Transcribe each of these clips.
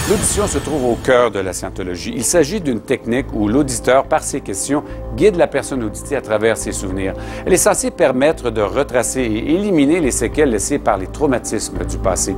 L'audition se trouve au cœur de la scientologie. Il s'agit d'une technique où l'auditeur, par ses questions, guide la personne auditée à travers ses souvenirs. Elle est censée permettre de retracer et éliminer les séquelles laissées par les traumatismes du passé.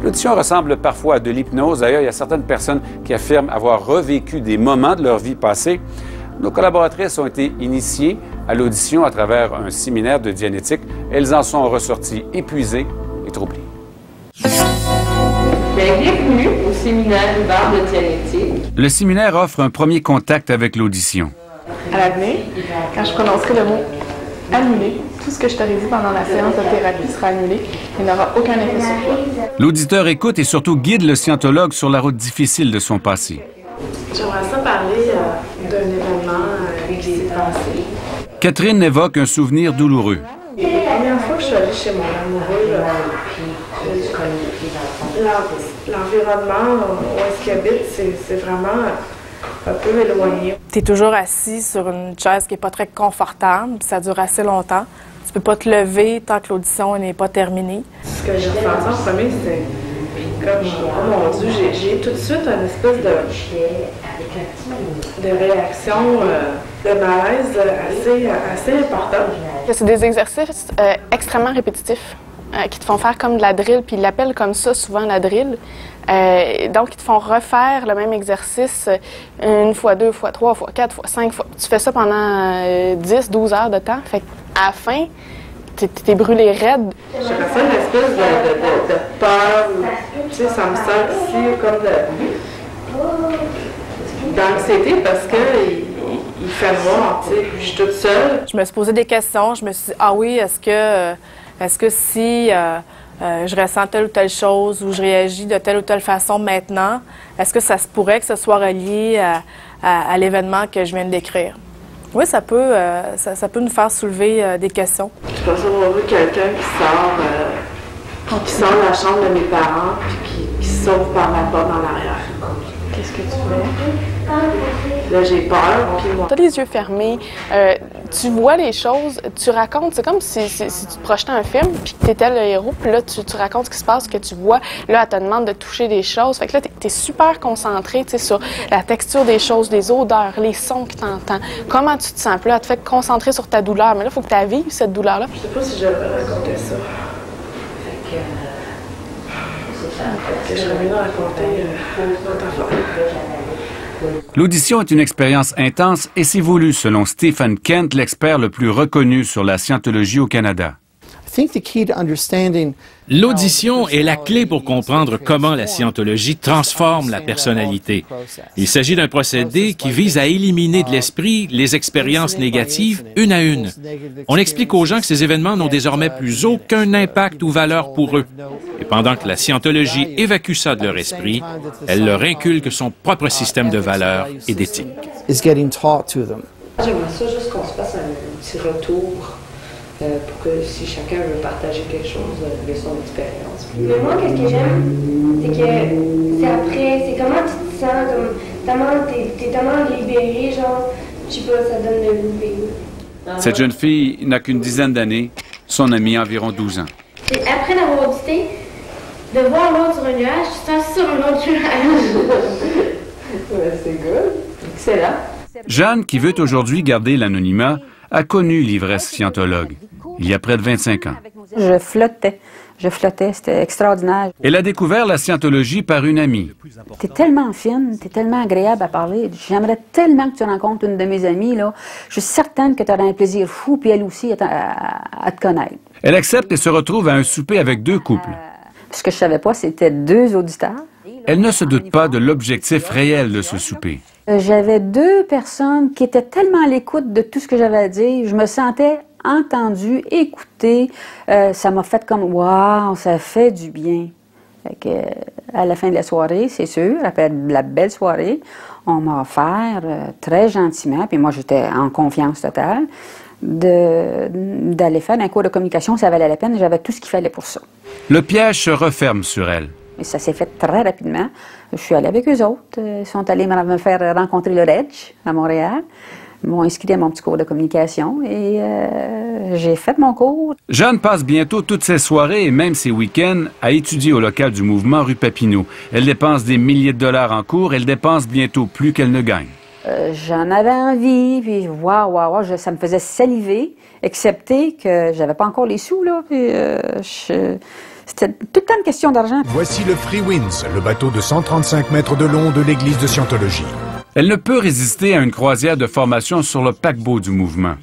L'audition ressemble parfois à de l'hypnose. D'ailleurs, il y a certaines personnes qui affirment avoir revécu des moments de leur vie passée. Nos collaboratrices ont été initiées à l'audition à travers un séminaire de dianétique. Elles en sont ressorties épuisées et troublées. Bienvenue au séminaire Hubert de dianétique. Le séminaire offre un premier contact avec l'audition. À l'avenir, quand je prononcerai le mot « annuler », tout ce que je t'aurais dit pendant la séance de thérapie sera annulé et n'aura aucun effet sur toi. L'auditeur écoute et surtout guide le scientologue sur la route difficile de son passé. J'aimerais ça parler d'un événement qui s'est passé. Catherine évoque un souvenir douloureux. La première fois que je suis allée chez mon amoureux, l'environnement où est-ce qu'il habite, c'est vraiment un peu éloigné. Tu es toujours assis sur une chaise qui n'est pas très confortable, ça dure assez longtemps. Tu peux pas te lever tant que l'audition n'est pas terminée. Ce que j'ai ressenti en premier, c'était comme, oh mon Dieu, j'ai tout de suite une espèce de réaction, de malaise assez importante. C'est des exercices extrêmement répétitifs qui te font faire comme de la drill, puis ils l'appellent comme ça souvent la drill. Donc, ils te font refaire le même exercice une fois, deux fois, trois fois, quatre fois, cinq fois. Tu fais ça pendant 10, 12 heures de temps. Fait qu'à la fin, t'es brûlé raide. J'ai ressenti une espèce de peur, tu sais, ça me sert ici comme d'anxiété parce que il fait noir, tu sais, je suis toute seule. Je me suis posé des questions, je me suis dit, ah oui, est-ce que si je ressens telle ou telle chose ou je réagis de telle ou telle façon maintenant, est-ce que ça se pourrait que ce soit relié à l'événement que je viens de décrire? Oui, ça peut nous faire soulever des questions. Je pense avoir vu quelqu'un qui sort de la chambre de mes parents puis qui sauve par la porte en arrière. Qu'est-ce que tu fais? Là, j'ai peur. Tu as les yeux fermés, tu vois les choses, tu racontes. C'est comme si tu te projetais un film, puis que tu étais le héros, puis là, tu racontes ce qui se passe, ce que tu vois. Là, elle te demande de toucher des choses. Fait que là, tu es super concentré sur la texture des choses, les odeurs, les sons que tu entends. Comment tu te sens? Puis là, elle te fait concentrer sur ta douleur. Mais là, il faut que tu la vives, cette douleur-là. Je sais pas si je vais raconter ça. Fait que je vais raconter notre affaire. L'audition est une expérience intense et c'est voulu, selon Stephen Kent, l'expert le plus reconnu sur la scientologie au Canada. L'audition est la clé pour comprendre comment la scientologie transforme la personnalité. Il s'agit d'un procédé qui vise à éliminer de l'esprit les expériences négatives une à une. On explique aux gens que ces événements n'ont désormais plus aucun impact ou valeur pour eux. Et pendant que la scientologie évacue ça de leur esprit, elle leur inculque son propre système de valeurs et d'éthique. J'aimerais ça juste qu'on se fasse un petit retour. Pour que si chacun veut partager quelque chose de son expérience. Mais moi, qu'est-ce que j'aime, c'est que c'est après, c'est comment tu te sens, comme t'es tellement libéré, genre, je sais pas, ça donne le goût. Cette jeune fille n'a qu'une dizaine d'années, son amie environ 12 ans. Et après d'avoir audité, de voir l'autre sur un nuage, tu sens sur un autre nuage. Ouais, c'est good. Excellent. Jeanne, qui veut aujourd'hui garder l'anonymat, a connu l'ivresse scientologue, il y a près de 25 ans. Je flottais, c'était extraordinaire. Elle a découvert la scientologie par une amie. T'es tellement fine, t'es tellement agréable à parler. J'aimerais tellement que tu rencontres une de mes amies, là. Je suis certaine que tu auras un plaisir fou, puis elle aussi, à te connaître. Elle accepte et se retrouve à un souper avec deux couples. Ce que je savais pas, c'était 2 auditeurs. Elle ne se doute pas de l'objectif réel de ce souper. J'avais 2 personnes qui étaient tellement à l'écoute de tout ce que j'avais à dire. Je me sentais entendue, écoutée. Ça m'a fait comme « wow, ça fait du bien ». À la fin de la soirée, c'est sûr, après la belle soirée, on m'a offert très gentiment, puis moi j'étais en confiance totale, d'aller faire un cours de communication, ça valait la peine, j'avais tout ce qu'il fallait pour ça. Le piège se referme sur elle. Et ça s'est fait très rapidement. Je suis allée avec eux autres. Ils sont allés me faire rencontrer le Reg à Montréal. Ils m'ont inscrit à mon petit cours de communication et j'ai fait mon cours. Jeanne passe bientôt toutes ses soirées et même ses week-ends à étudier au local du mouvement rue Papineau. Elle dépense des milliers de dollars en cours. Elle dépense bientôt plus qu'elle ne gagne. J'en avais envie, puis ça me faisait saliver, excepté que j'avais pas encore les sous, là, puis c'était tout le temps une question d'argent. Voici le Free Winds, le bateau de 135 mètres de long de l'église de Scientologie. Elle ne peut résister à une croisière de formation sur le paquebot du mouvement,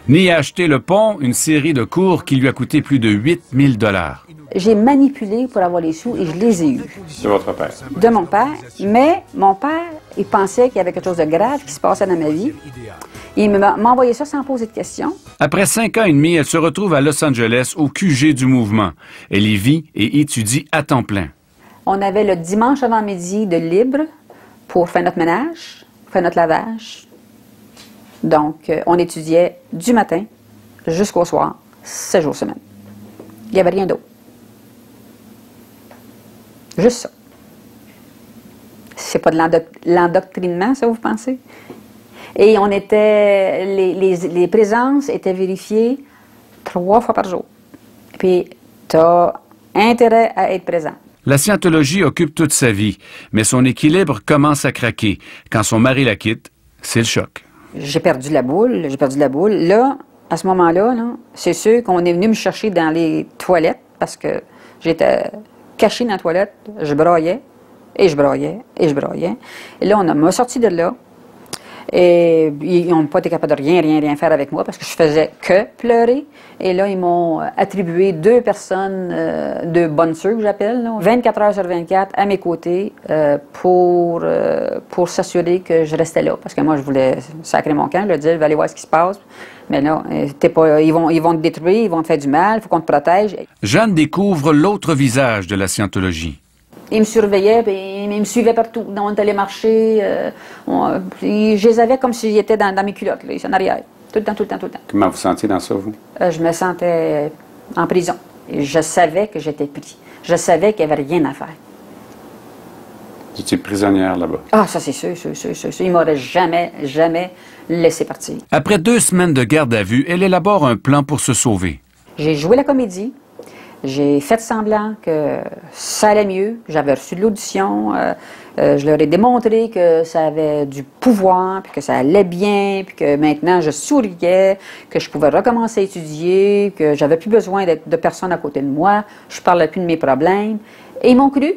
ni à acheter le pont, une série de cours qui lui a coûté plus de 8 000 $. J'ai manipulé pour avoir les sous et je les ai eus. De votre père? De mon père, mais mon père, il pensait qu'il y avait quelque chose de grave qui se passait dans ma vie. Il m'a envoyé ça sans poser de questions. Après 5 ans et demi, elle se retrouve à Los Angeles, au QG du mouvement. Elle y vit et étudie à temps plein. On avait le dimanche avant midi de libre pour faire notre ménage, faire notre lavage. Donc, on étudiait du matin jusqu'au soir, 7 jours semaine. Il n'y avait rien d'autre. Juste ça. C'est pas de l'endoctrinement, ça, vous pensez? Et on était... Les présences étaient vérifiées 3 fois par jour. Puis, tu as intérêt à être présent. La scientologie occupe toute sa vie, mais son équilibre commence à craquer. Quand son mari la quitte, c'est le choc. J'ai perdu la boule, Là, à ce moment-là, c'est sûr qu'on est venu me chercher dans les toilettes parce que j'étais cachée dans la toilette, je broyais, et je broyais, et je broyais. Et là, on m'a sorti de là. Et ils n'ont pas été capables de rien faire avec moi parce que je faisais que pleurer. Et là, ils m'ont attribué 2 personnes de bonnes sœurs, que j'appelle, 24 heures sur 24 à mes côtés pour s'assurer que je restais là. Parce que moi, je voulais sacrer mon camp, leur dire, je vais aller voir ce qui se passe. Mais là, ils vont te détruire, ils vont te faire du mal, il faut qu'on te protège. Jeanne découvre l'autre visage de la scientologie. Ils me surveillaient, puis ils me suivaient partout. On est allé marcher. Je les avais comme s'ils étaient dans mes culottes, là, en arrière. Tout le temps. Comment vous sentiez dans ça, vous? Je me sentais en prison. Et je savais que j'étais pris. Je savais qu'il n'y avait rien à faire. Vous étiez prisonnière là-bas? Ah, ça c'est sûr. Ils ne m'auraient jamais laissé partir. Après 2 semaines de garde à vue, elle élabore un plan pour se sauver. J'ai joué la comédie. J'ai fait semblant que ça allait mieux. J'avais reçu de l'audition. Je leur ai démontré que ça avait du pouvoir, puis que ça allait bien, puis que maintenant je souriais, que je pouvais recommencer à étudier, que j'avais plus besoin de personne à côté de moi. Je parlais plus de mes problèmes. Et ils m'ont cru.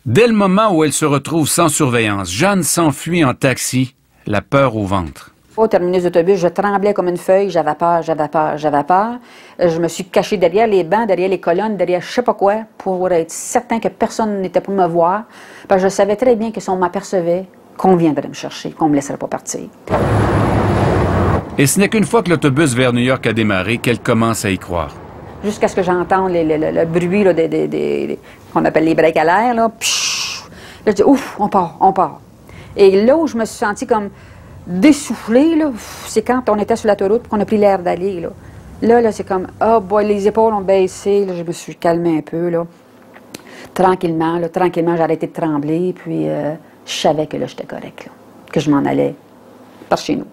Dès le moment où elle se retrouve sans surveillance, Jeanne s'enfuit en taxi, la peur au ventre. Au terminus d'autobus, je tremblais comme une feuille, j'avais peur. Je me suis cachée derrière les bancs, derrière les colonnes, derrière je sais pas quoi, pour être certain que personne n'était pour me voir. Parce que je savais très bien que si on m'apercevait, qu'on viendrait me chercher, qu'on me laisserait pas partir. Et ce n'est qu'une fois que l'autobus vers New York a démarré qu'elle commence à y croire. Jusqu'à ce que j'entende le bruit là, qu'on appelle les breaks à l'air, là. Pshh! Là, je dis, ouf, on part. Et là où je me suis sentie comme d'essouffler, là, c'est quand on était sur l'autoroute et qu'on a pris l'air d'aller, là. Là, c'est comme, les épaules ont baissé, là, je me suis calmée un peu, là. Tranquillement, j'ai arrêté de trembler, puis je savais que là, j'étais correct, là, que je m'en allais par chez nous.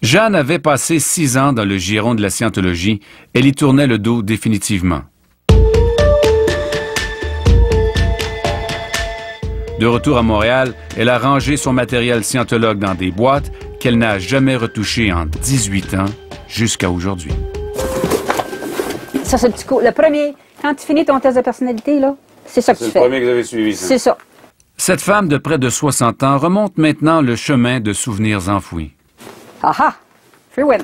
Jeanne avait passé 6 ans dans le giron de la scientologie. Elle y tournait le dos définitivement. De retour à Montréal, elle a rangé son matériel scientologue dans des boîtes qu'elle n'a jamais retouché en 18 ans jusqu'à aujourd'hui. Ça, c'est le premier. Quand tu finis ton test de personnalité, là, c'est ça que tu fais. C'est le premier que vous avez suivi, ça? C'est ça. Cette femme de près de 60 ans remonte maintenant le chemin de souvenirs enfouis. Aha! Free win.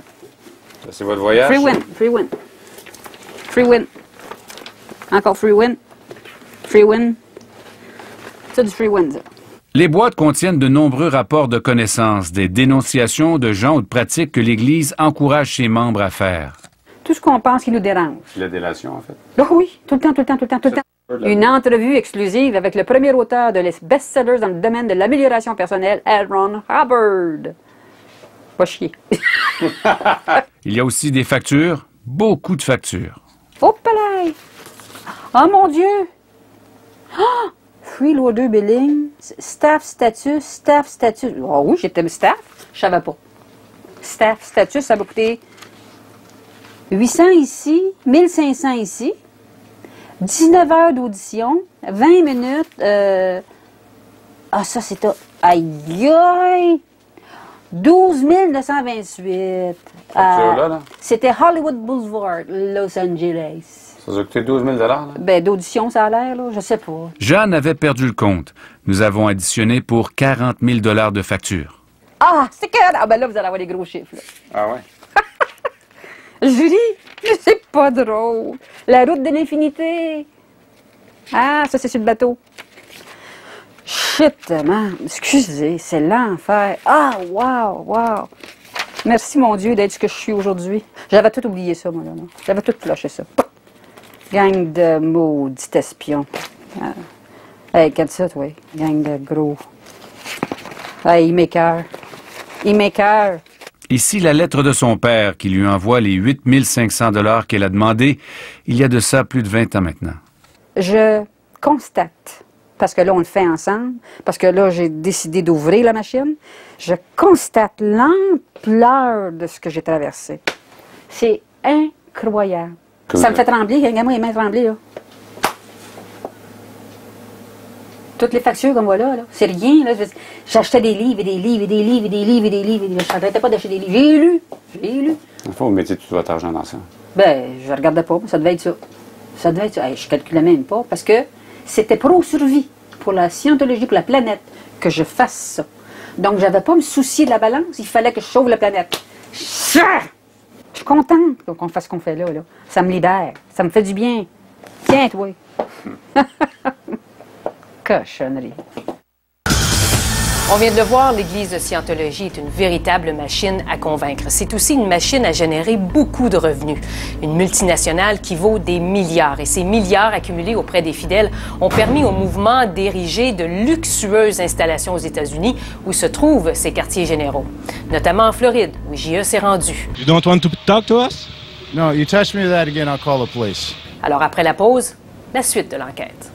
C'est votre voyage? Free win. Encore free win. C'est du free win, ça. Les boîtes contiennent de nombreux rapports de connaissances, des dénonciations de gens ou de pratiques que l'Église encourage ses membres à faire. Tout ce qu'on pense qui nous dérange. La délation, en fait. Oh oui, tout le temps. Une entrevue exclusive avec le premier auteur de les best-sellers dans le domaine de l'amélioration personnelle, L. Ron Hubbard. Pas chier. Il y a aussi des factures, beaucoup de factures. Oh, palais! Oh, mon Dieu! Oh! Freeloader billing, staff status. Oh oui, j'étais staff, je savais pas. statut, ça va coûter 800 ici, 1500 ici, 19 heures d'audition, 20 minutes, ça c'est... Aïe, aïe! 12 928. C'était Hollywood Boulevard, Los Angeles. Ça a coûté 12 000 là? Ben, d'audition, ça a l'air, là, je sais pas. Jeanne avait perdu le compte. Nous avons additionné pour 40 000 de facture. Ah, c'est que... Ah, ben là, vous allez avoir des gros chiffres, là. Ah ouais? Julie, mais c'est pas drôle. La route de l'infinité. Ah, ça, c'est sur le bateau. Shit, man. Excusez, c'est l'enfer. Ah, wow. Merci, mon Dieu, d'être ce que je suis aujourd'hui. J'avais tout oublié ça, moi, là. J'avais tout flashé ça. Gang de maudits espions. Hey, regarde ça, toi. Gang de gros. Hey, il m'écoeure. Ici, la lettre de son père qui lui envoie les 8 500 $ qu'elle a demandé il y a de ça plus de 20 ans maintenant. Je constate, parce que là, on le fait ensemble, parce que là, j'ai décidé d'ouvrir la machine, je constate l'ampleur de ce que j'ai traversé. C'est incroyable. Ça me fait trembler, regarde-moi les mains trembler, là. Toutes les factures comme voilà, là, c'est rien, là. J'achetais des livres et des livres et des livres et des livres et des livres. Je n'arrêtais pas d'acheter des livres. J'ai lu. Il faut mettre tout votre argent dans ça. Ben, je regardais pas, mais ça devait être ça. Hey, je calculais même pas, parce que c'était pro survie, pour la scientologie, pour la planète, que je fasse ça. Donc, j'avais pas à me soucier de la balance, il fallait que je sauve la planète. Je suis contente qu'on fasse ce qu'on fait là. Ça me libère, ça me fait du bien. Tiens, toi. Cochonnerie. On vient de le voir, l'Église de Scientologie est une véritable machine à convaincre. C'est aussi une machine à générer beaucoup de revenus. Une multinationale qui vaut des milliards. Et ces milliards accumulés auprès des fidèles ont permis au mouvement d'ériger de luxueuses installations aux États-Unis où se trouvent ces quartiers généraux. Notamment en Floride, où JE s'est rendu. You don't want to talk to us? No, you touch me that again, I'll call the police. Alors après la pause, la suite de l'enquête.